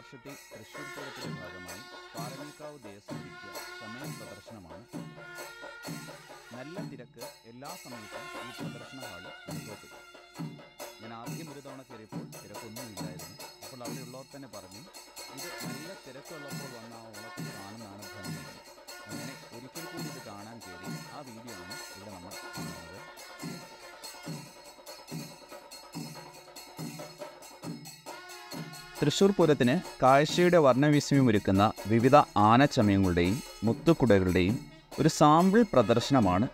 വർഷത്തെ തൃശ്ശൂർ പൂരത്തിന്റെ ഭാഗമായി പാറമേക്കാവ് ദേവസ്വം വിദ്യ സമയ പ്രദർശനമാണ്. നല്ല തിരക്ക് എല്ലാ സമയത്തും ഈ പ്രദർശന ഹാളിൽ അനുഭവപ്പെട്ടു. ഞാൻ ആദ്യം ഒരു തവണ കയറിയപ്പോൾ തിരക്കൊന്നുമില്ലായിരുന്നു. അപ്പോൾ അവിടെയുള്ളവർ തന്നെ പറഞ്ഞു, ഇത് നല്ല തിരക്കുള്ളപ്പോൾ വന്ന ആ ഓണത്തിൽ കാണുന്നതാണ് ഭംഗി. അങ്ങനെ ഒരിക്കൽ കൂടി ഇത് കാണാൻ കയറി. ആ വീഡിയോ ആണ് ഇവിടെ നമ്മൾ കാണുന്നത്. തൃശ്ശൂർ പൂരത്തിന് കാഴ്ചയുടെ വർണ്ണവിസ്മയമൊരുക്കുന്ന വിവിധ ആനച്ചമയങ്ങളുടെയും മുത്തുക്കുടകളുടെയും ഒരു സാമ്പിൾ പ്രദർശനമാണ്.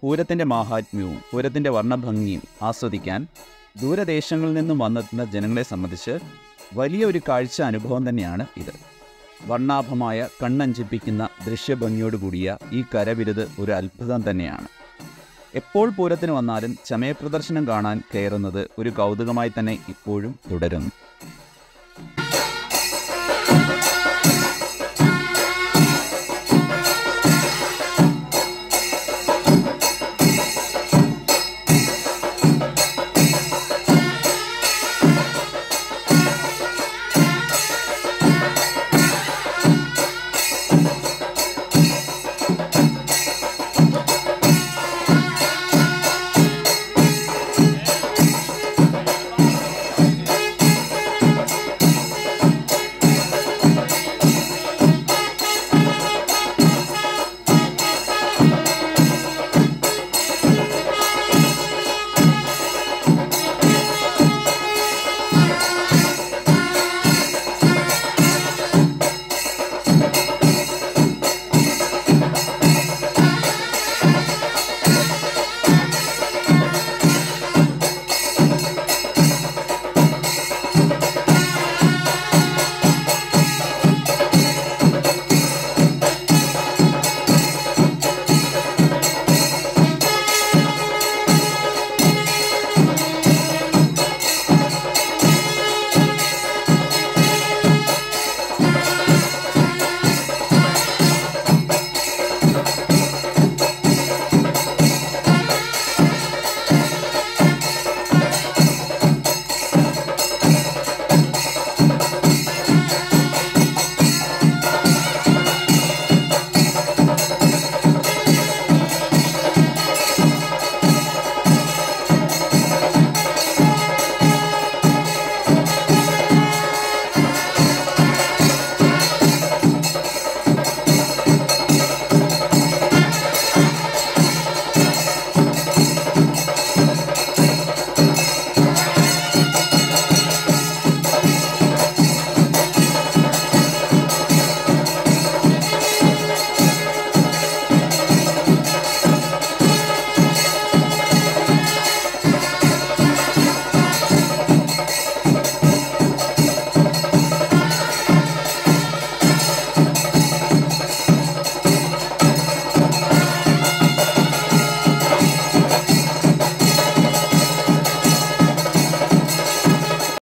പൂരത്തിൻ്റെ മാഹാത്മ്യവും പൂരത്തിൻ്റെ വർണ്ണഭംഗിയും ആസ്വദിക്കാൻ ദൂരദേശങ്ങളിൽ നിന്നും വന്നെത്തുന്ന ജനങ്ങളെ സംബന്ധിച്ച് വലിയൊരു കാഴ്ച അനുഭവം തന്നെയാണ് ഇത്. വർണ്ണാഭമായ കണ്ണഞ്ചിപ്പിക്കുന്ന ദൃശ്യഭംഗിയോടുകൂടിയ ഈ കരവിരുത് ഒരു അത്ഭുതം തന്നെയാണ്. എപ്പോൾ പൂരത്തിന് വന്നാലും ചമയപ്രദർശനം കാണാൻ കയറുന്നത് ഒരു കൗതുകമായി തന്നെ ഇപ്പോഴും തുടരുന്നു.